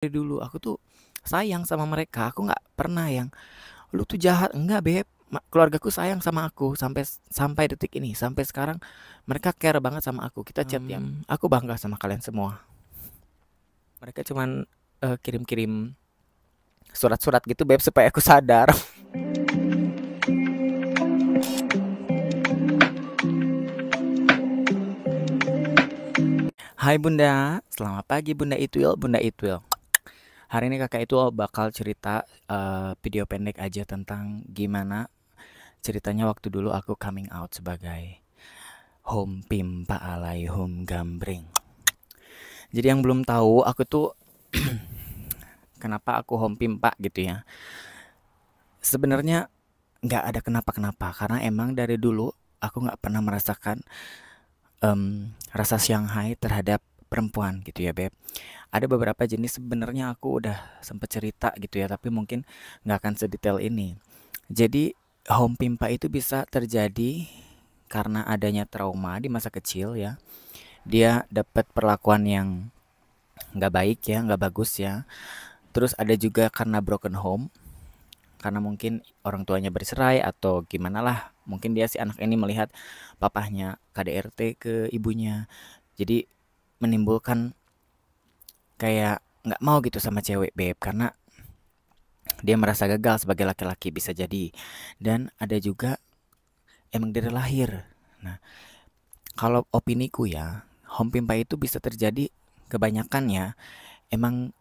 Dari dulu aku tuh sayang sama mereka, aku nggak pernah yang, "Lu tuh jahat." Enggak, Beb. Keluargaku sayang sama aku sampai sampai detik ini, sampai sekarang mereka care banget sama aku. Kita chat ya, "Aku bangga sama kalian semua." Mereka cuman kirim-kirim surat-surat gitu, Beb, supaya aku sadar. Hai Bunda, selamat pagi Bunda Itwil, Bunda Itwil. Hari ini kakak itu bakal cerita video pendek aja tentang gimana ceritanya waktu dulu aku coming out sebagai home pimpa alay home gambreng. Jadi yang belum tahu, aku tuh kenapa aku home pimpa gitu ya. Sebenarnya nggak ada kenapa-kenapa, karena emang dari dulu aku nggak pernah merasakan rasa Shanghai terhadap perempuan gitu ya, Beb. Ada beberapa jenis sebenarnya aku udah sempet cerita gitu ya, tapi mungkin nggak akan sedetail ini. Jadi home pimpa itu bisa terjadi karena adanya trauma di masa kecil ya. Dia dapat perlakuan yang nggak baik ya, nggak bagus ya. Terus ada juga karena broken home, karena mungkin orang tuanya bercerai atau gimana lah. Mungkin dia si anak ini melihat papahnya KDRT ke ibunya. Jadi menimbulkan kayak nggak mau gitu sama cewek, Beb, karena dia merasa gagal sebagai laki-laki bisa jadi. Dan ada juga emang dari lahir. Nah, kalau opiniku ya, home pimpa itu bisa terjadi kebanyakan ya. Emang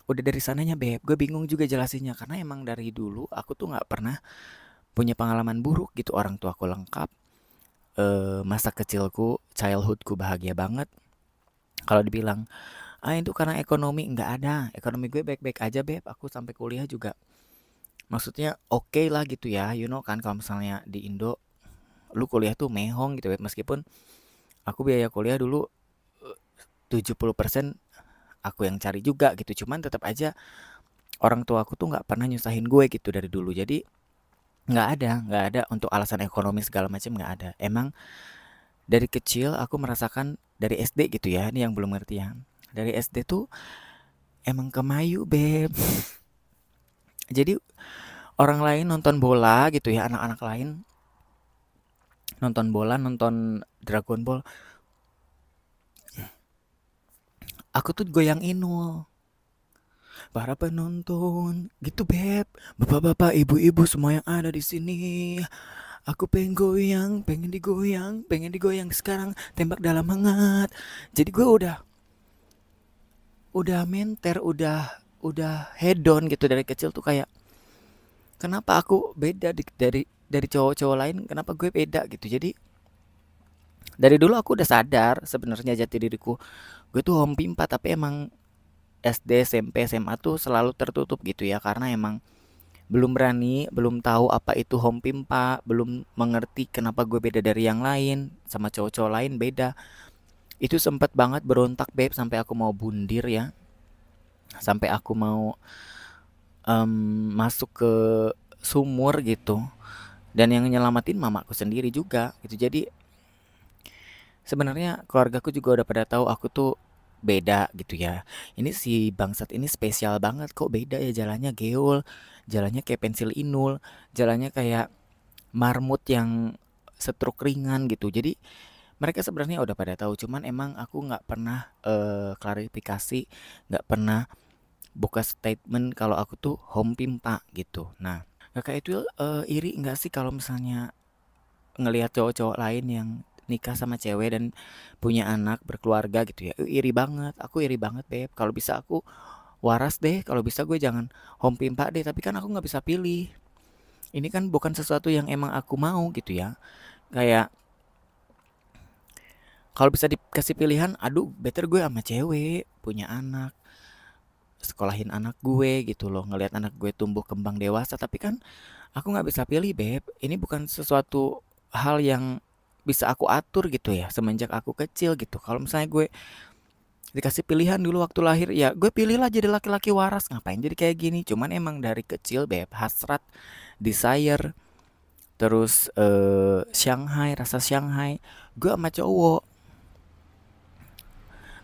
udah dari sananya, Beb. Gue bingung juga jelasinnya karena emang dari dulu aku tuh nggak pernah punya pengalaman buruk gitu. Orang tuaku lengkap. Masa kecilku, childhoodku bahagia banget. Kalau dibilang, itu karena ekonomi, nggak ada. Ekonomi gue baik-baik aja, Beb. Aku sampai kuliah juga. Maksudnya oke lah gitu ya. You know kan kalau misalnya di Indo, lu kuliah tuh mehong gitu, Beb. Meskipun aku biaya kuliah dulu 70% aku yang cari juga gitu. Cuman tetap aja orang tua aku tuh nggak pernah nyusahin gue gitu dari dulu. Jadi nggak ada untuk alasan ekonomi segala macam, nggak ada. Emang dari kecil aku merasakan dari SD gitu ya, ini yang belum ngerti ya. Dari SD tuh emang kemayu, Beb. Jadi orang lain nonton bola gitu ya, anak-anak lain nonton bola, nonton Dragon Ball, aku tuh goyang inul. Para penonton gitu, Beb. Bapak-bapak, ibu-ibu semua yang ada di sini. Aku pengen goyang, pengen digoyang sekarang, tembak dalam hangat. Jadi gue udah menter, udah hedon gitu dari kecil tuh kayak kenapa aku beda dari cowok-cowok lain, kenapa gue beda gitu. Jadi dari dulu aku udah sadar sebenarnya jati diriku. Gue tuh home pimpa tapi emang SD, SMP, SMA tuh selalu tertutup gitu ya karena emang belum berani, belum tahu apa itu home pimpa, belum mengerti kenapa gue beda dari yang lain, sama cowok-cowok lain beda. Itu sempet banget berontak, Beb, sampai aku mau bundir ya, sampai aku mau masuk ke sumur gitu. Dan yang nyelamatin mamaku sendiri juga gitu. Jadi sebenarnya keluargaku juga udah pada tahu aku tuh beda gitu ya. Ini si bangsat ini spesial banget kok, beda ya jalannya geol, jalannya kayak pensil inul, jalannya kayak marmut yang stroke ringan gitu. Jadi mereka sebenarnya udah pada tahu, cuman emang aku nggak pernah klarifikasi, nggak pernah buka statement kalau aku tuh home pimpa gitu. Nah, kakak itu iri nggak sih kalau misalnya ngelihat cowok-cowok lain yang nikah sama cewek dan punya anak berkeluarga gitu ya? Iri banget, aku iri banget, Beb. Kalau bisa aku waras deh, kalau bisa gue jangan home pimpa deh. Tapi kan aku nggak bisa pilih. Ini kan bukan sesuatu yang emang aku mau gitu ya. Kayak kalau bisa dikasih pilihan, aduh better gue sama cewek, punya anak, sekolahin anak gue gitu loh, ngelihat anak gue tumbuh kembang dewasa. Tapi kan aku nggak bisa pilih, Beb. Ini bukan sesuatu hal yang bisa aku atur gitu ya semenjak aku kecil gitu. Kalau misalnya gue dikasih pilihan dulu waktu lahir, ya gue pilihlah jadi laki-laki waras. Ngapain jadi kayak gini? Cuman emang dari kecil, Beb, hasrat, desire, terus Shanghai, rasa Shanghai. Gue sama cowok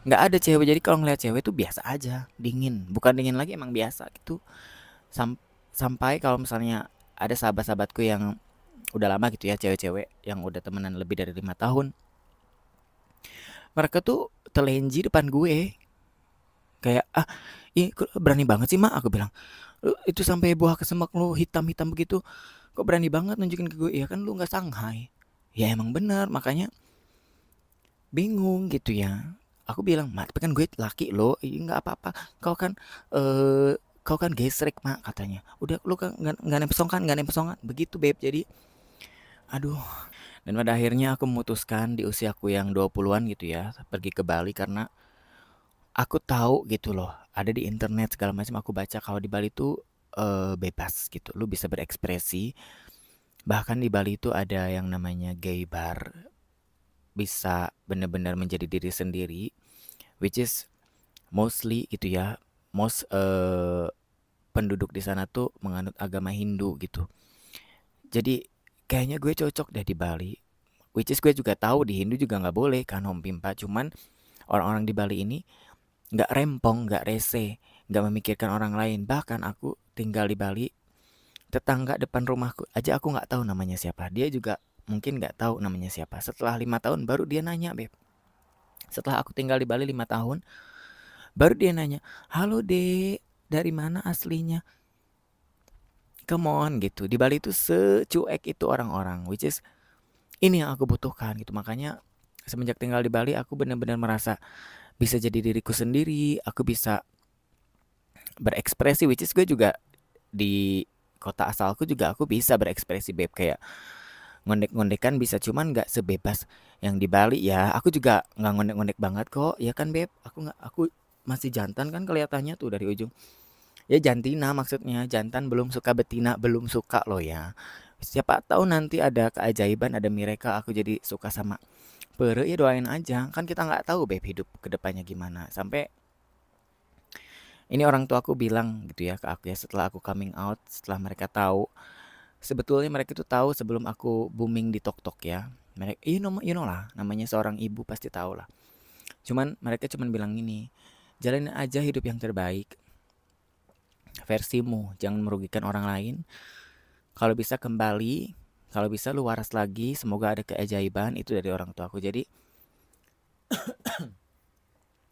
nggak ada cewek. Jadi kalau ngeliat cewek tuh biasa aja, dingin, bukan dingin lagi, emang biasa gitu. Sampai kalau misalnya ada sahabat-sahabatku yang udah lama gitu ya, cewek-cewek yang udah temenan lebih dari 5 tahun, mereka tuh telenji depan gue, kayak ih berani banget sih mak, aku bilang. Itu sampai buah kesemak lu hitam-hitam begitu, kok berani banget nunjukin ke gue. Ya kan lu nggak Shanghai. Ya emang bener, makanya bingung gitu ya. Aku bilang, mak, tapi kan gue laki lo, nggak apa-apa. Kau kan, kau kan gesrek mak, katanya. Udah lu kan nggak nempesong kan, nggak nempesong kan, begitu beb. Jadi, aduh. Dan pada akhirnya aku memutuskan di usiaku yang 20-an gitu ya, pergi ke Bali karena aku tahu gitu loh, ada di internet segala macam, aku baca kalau di Bali tuh bebas gitu, lu bisa berekspresi. Bahkan di Bali itu ada yang namanya gay bar, bisa benar-benar menjadi diri sendiri, which is mostly gitu ya, most penduduk di sana tuh menganut agama Hindu gitu. Jadi kayaknya gue cocok deh di Bali, which is gue juga tahu di Hindu juga nggak boleh kan Om Pimpa, cuman orang-orang di Bali ini nggak rempong, nggak rese, nggak memikirkan orang lain. Bahkan aku tinggal di Bali, tetangga depan rumahku aja aku nggak tahu namanya siapa. Dia juga mungkin nggak tahu namanya siapa. Setelah 5 tahun baru dia nanya, beb. Setelah aku tinggal di Bali 5 tahun, baru dia nanya, halo dek, dari mana aslinya? Come on gitu. Di Bali itu secuek itu orang-orang, which is ini yang aku butuhkan gitu. Makanya semenjak tinggal di Bali aku benar-benar merasa bisa jadi diriku sendiri. Aku bisa berekspresi, which is gue juga di kota asalku juga aku bisa berekspresi beb, kayak ngondek-ngondekan bisa, cuman nggak sebebas yang di Bali ya. Aku juga nggak ngondek-ngondek banget kok ya kan beb, aku masih jantan kan kelihatannya tuh dari ujung. Ya jantina, maksudnya jantan belum suka betina, belum suka loh ya. Siapa tahu nanti ada keajaiban, ada miracle aku jadi suka sama pere, ya doain aja, kan kita nggak tahu beb hidup kedepannya gimana. Sampai ini orang tua aku bilang gitu ya ke aku ya, setelah aku coming out, setelah mereka tahu. Sebetulnya mereka itu tahu sebelum aku booming di TokTok ya. Mereka, you know lah, namanya seorang ibu pasti tahu lah. Cuman mereka cuman bilang gini, jalanin aja hidup yang terbaik, versimu, jangan merugikan orang lain. Kalau bisa kembali, kalau bisa lu waras lagi, semoga ada keajaiban. Itu dari orang tua aku. Jadi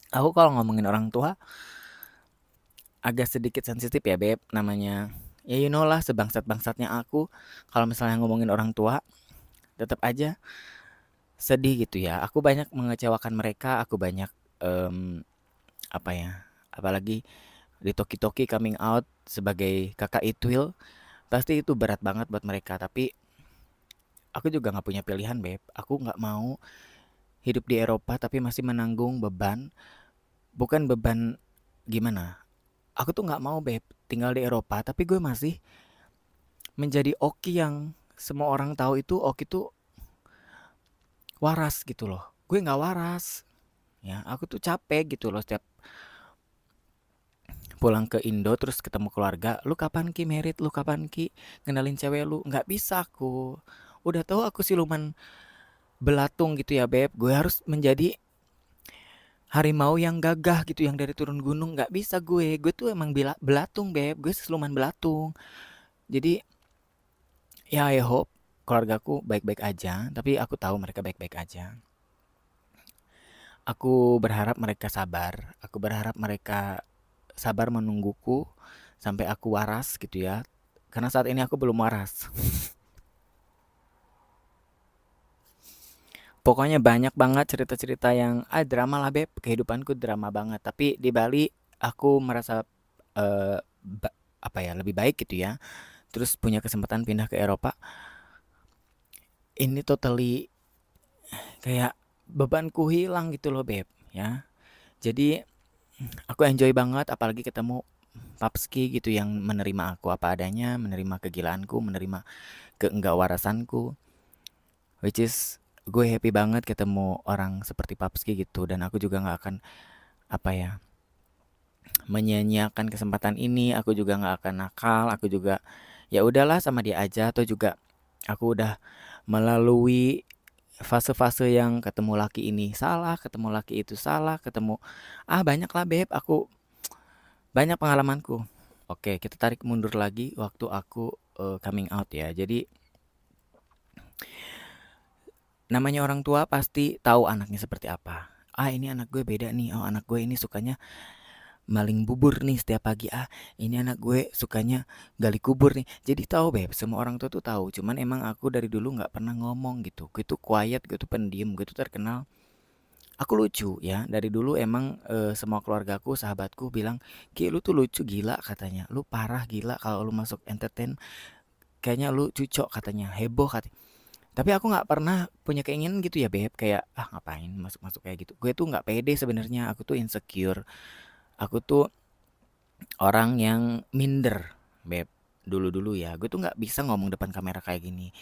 aku kalau ngomongin orang tua agak sedikit sensitif ya beb, namanya. Ya you know lah, sebangsat-bangsatnya aku, kalau misalnya ngomongin orang tua, tetap aja sedih gitu ya. Aku banyak mengecewakan mereka, aku banyak em, apa ya? Apalagi di Toki-Toki coming out sebagai kakak Itwil, pasti itu berat banget buat mereka. Tapi aku juga nggak punya pilihan, beb. Aku nggak mau hidup di Eropa tapi masih menanggung beban. Bukan beban gimana? Aku tuh nggak mau, beb, tinggal di Eropa tapi gue masih menjadi Oki yang semua orang tahu itu Oki tuh waras gitu loh. Gue nggak waras. Ya, aku tuh capek gitu loh setiap pulang ke Indo terus ketemu keluarga. Lu kapan ki merit? Lu kapan ki kenalin cewek lu? Nggak bisa aku. Udah tahu aku siluman belatung gitu ya beb. Gue harus menjadi harimau yang gagah gitu, yang dari turun gunung. Nggak bisa gue tuh emang belatung beb. Gue siluman belatung. Jadi ya I hope keluargaku baik-baik aja. Tapi aku tahu mereka baik-baik aja. Aku berharap mereka sabar. Aku berharap mereka sabar menungguku sampai aku waras gitu ya. Karena saat ini aku belum waras. Pokoknya banyak banget cerita-cerita yang drama lah beb. Kehidupanku drama banget. Tapi di Bali aku merasa eh, apa ya, lebih baik gitu ya. Terus punya kesempatan pindah ke Eropa. Ini totally kayak bebanku hilang gitu loh beb ya. Jadi aku enjoy banget, apalagi ketemu Papski gitu yang menerima aku apa adanya, menerima kegilaanku, menerima keenggak warasanku. Which is gue happy banget ketemu orang seperti Papski gitu, dan aku juga nggak akan apa ya, menyia-nyiakan kesempatan ini. Aku juga nggak akan nakal, aku juga ya udahlah sama dia aja. Atau juga aku udah melalui fase-fase yang ketemu laki ini salah, ketemu laki itu salah, ketemu banyak lah beb, aku banyak pengalamanku. Oke, kita tarik mundur lagi waktu aku coming out ya. Jadi namanya orang tua pasti tahu anaknya seperti apa. Ini anak gue beda nih. Oh, anak gue ini sukanya maling bubur nih setiap pagi. Ini anak gue sukanya gali kubur nih. Jadi tahu beb, semua orang tua tuh tahu. Cuman emang aku dari dulu nggak pernah ngomong gitu. Gue tuh quiet, gue tuh pendiam, gue tuh terkenal. Aku lucu ya. Dari dulu emang semua keluargaku, sahabatku bilang, Ki lu tuh lucu gila katanya. Lu parah gila kalau lu masuk entertain. Kayaknya lu cucok katanya, heboh katanya. Tapi aku nggak pernah punya keinginan gitu ya beb. Kayak ngapain masuk-masuk kayak gitu. Gue tuh nggak pede sebenarnya. Aku tuh insecure. Aku tuh orang yang minder, beb. Dulu-dulu ya, gue tuh nggak bisa ngomong depan kamera kayak gini.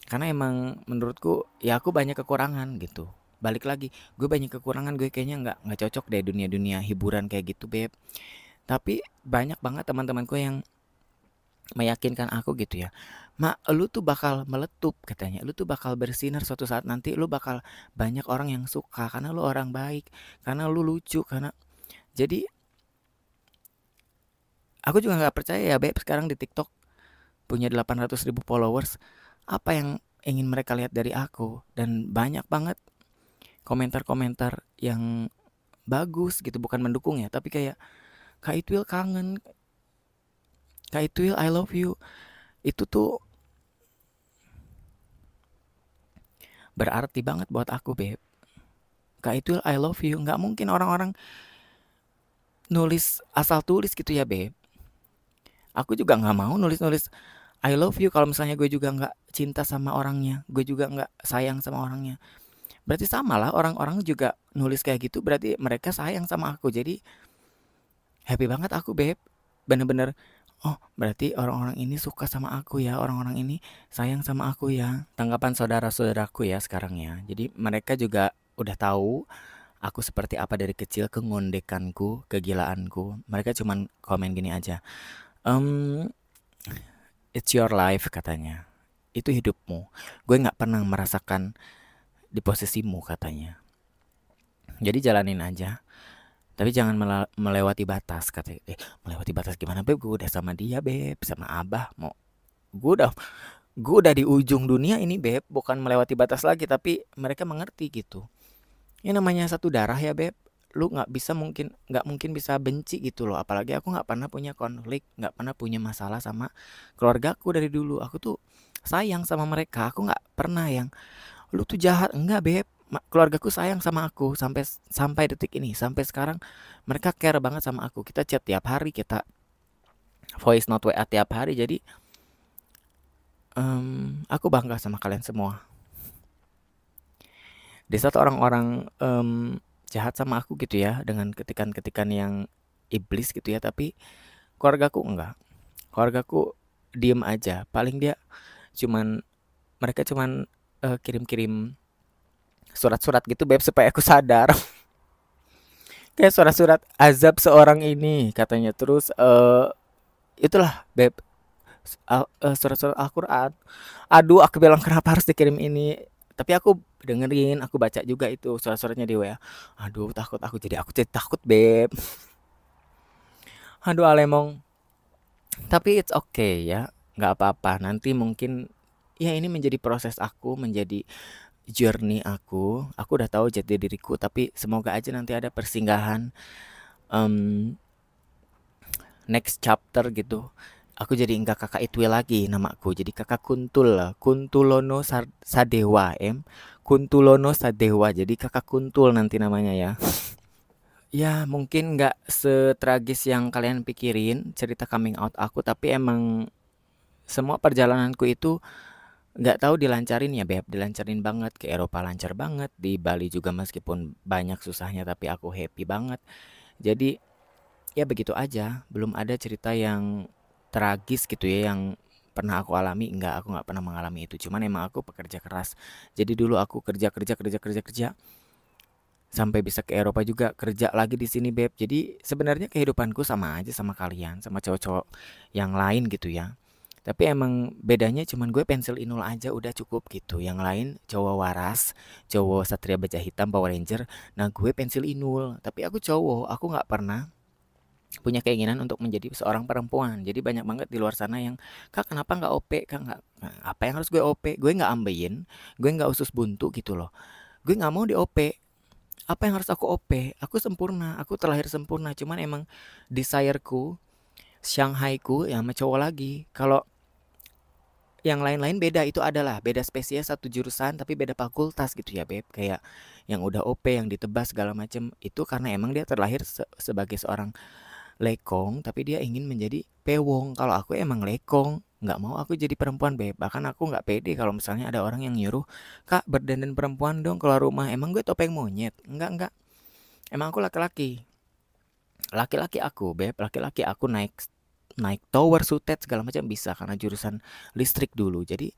Karena emang menurutku ya aku banyak kekurangan gitu. Balik lagi, gue banyak kekurangan, gue kayaknya nggak cocok deh dunia-dunia hiburan kayak gitu, beb. Tapi banyak banget teman-temanku yang meyakinkan aku gitu ya. Mak, lu tuh bakal meletup katanya. Lu tuh bakal bersinar suatu saat nanti. Lu bakal banyak orang yang suka karena lu orang baik, karena lu lucu, karena jadi aku juga nggak percaya ya beb sekarang di TikTok punya 800.000 followers. Apa yang ingin mereka lihat dari aku? Dan banyak banget komentar-komentar yang bagus gitu, bukan mendukung ya, tapi kayak Kak Itwil kangen, Kak Itwil I love you. Itu tuh berarti banget buat aku beb. Kak Itwil I love you. Nggak mungkin orang-orang nulis asal tulis gitu ya beb. Aku juga nggak mau nulis-nulis I love you kalau misalnya gue juga nggak cinta sama orangnya, gue juga nggak sayang sama orangnya. Berarti sama lah orang-orang juga nulis kayak gitu, berarti mereka sayang sama aku. Jadi happy banget aku beb. Bener-bener, oh berarti orang-orang ini suka sama aku ya, orang-orang ini sayang sama aku ya. Tanggapan saudara-saudaraku ya sekarang ya. Jadi mereka juga udah tahu aku seperti apa dari kecil, kengondekanku, kegilaanku. Mereka cuman komen gini aja, it's your life katanya. Itu hidupmu. Gue nggak pernah merasakan di posisimu katanya. Jadi jalanin aja. Tapi jangan melewati batas katanya. Melewati batas gimana beb? Gue udah sama dia beb, sama abah. Gue udah gue udah di ujung dunia ini beb. Bukan melewati batas lagi, tapi mereka mengerti gitu. Ini namanya satu darah ya beb. Lu nggak mungkin bisa benci gitu loh. Apalagi aku nggak pernah punya konflik, nggak pernah punya masalah sama keluargaku dari dulu. Aku tuh sayang sama mereka. Aku nggak pernah yang lu tuh jahat, enggak beb. Keluargaku sayang sama aku sampai sampai detik ini, sampai sekarang mereka care banget sama aku. Kita chat tiap hari, kita voice note WA tiap hari. Jadi aku bangga sama kalian semua. Di saat orang-orang jahat sama aku gitu ya, dengan ketikan-ketikan yang iblis gitu ya, tapi keluargaku enggak. Keluargaku diem aja. Paling mereka cuman kirim-kirim surat-surat gitu beb supaya aku sadar. Kayak surat-surat azab seorang ini katanya. Terus itulah beb, surat-surat Al-Quran. Aduh, aku bilang kenapa harus dikirim ini. Tapi aku dengerin, aku baca juga itu surat-suratnya di WA. Aduh, takut aku jadi takut beb. Aduh Alemong. Tapi it's okay ya, nggak apa-apa. Nanti mungkin ya ini menjadi proses aku, menjadi journey aku. Aku udah tahu jati diriku, tapi semoga aja nanti ada persinggahan next chapter gitu. Aku jadi enggak kakak Itwi lagi namaku. Jadi kakak Kuntul lah. Kuntulono Sadewa Kuntulono Sadewa. Jadi kakak Kuntul nanti namanya ya. Ya mungkin nggak setragis yang kalian pikirin cerita coming out aku. Tapi emang semua perjalananku itu nggak tahu dilancarin ya beb. Dilancarin banget. Ke Eropa lancar banget. Di Bali juga meskipun banyak susahnya tapi aku happy banget. Jadi ya begitu aja. Belum ada cerita yang tragis gitu ya yang pernah aku alami. Enggak, aku nggak pernah mengalami itu. Cuman emang aku pekerja keras. Jadi dulu aku kerja sampai bisa ke Eropa juga, kerja lagi di sini beb. Jadi sebenarnya kehidupanku sama aja sama kalian, sama cowok-cowok yang lain gitu ya. Tapi emang bedanya cuman gue pensil inul aja udah cukup gitu. Yang lain cowok waras, cowok Satria Baja Hitam, Power Ranger. Nah gue pensil inul. Tapi aku cowok, aku nggak pernah punya keinginan untuk menjadi seorang perempuan. Jadi banyak banget di luar sana yang, kak kenapa nggak OP, kak nggak, nah, apa yang harus gue OP? Gue nggak ambeien, gue nggak usus buntu gitu loh. Gue nggak mau di OP. Apa yang harus aku OP? Aku sempurna, aku terlahir sempurna. Cuman emang desireku, Shanghaiku ya sama cowok lagi. Kalau yang lain-lain beda, itu adalah beda spesies satu jurusan tapi beda fakultas gitu ya beb, kayak yang udah OP yang ditebas segala macem itu karena emang dia terlahir sebagai seorang lekong tapi dia ingin menjadi pewong. Kalau aku emang lekong, nggak mau aku jadi perempuan beb. Bahkan aku nggak pede kalau misalnya ada orang yang nyuruh, kak berdandan perempuan dong keluar rumah. Emang gue topeng monyet? Enggak, emang aku laki-laki. Laki-laki aku beb, laki-laki aku naik naik tower sutet segala macam bisa karena jurusan listrik dulu. Jadi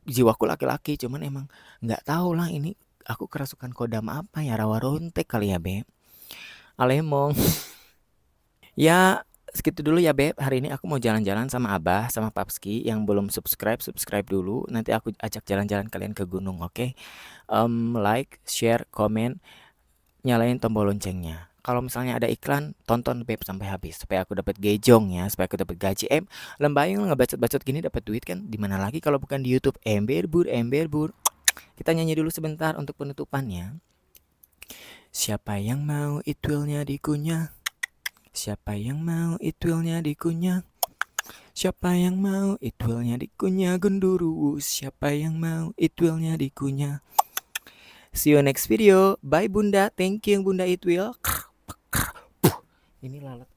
jiwaku laki-laki, cuman emang nggak tahu lah ini aku kerasukan kodam apa ya, rawa rontek kali ya beb, alemong. Ya segitu dulu ya beb, hari ini aku mau jalan-jalan sama abah sama papski. Yang belum subscribe subscribe dulu, nanti aku ajak jalan-jalan kalian ke gunung, oke? Like, share, komen, nyalain tombol loncengnya. Kalau misalnya ada iklan, tonton beb sampai habis supaya aku dapat gejong ya, supaya aku dapat gaji. Lembayung ngebacot-bacot gini dapat duit kan? Di mana lagi kalau bukan di YouTube? Ember bur, ember bur. Kita nyanyi dulu sebentar untuk penutupannya. Siapa yang mau itwilnya dikunyah? Siapa yang mau itwilnya dikunyah? Siapa yang mau itwilnya dikunyah genduruwo? Siapa yang mau itwilnya dikunyah? See you next video. Bye bunda. Thank you Bunda Itwil. Ini lalat.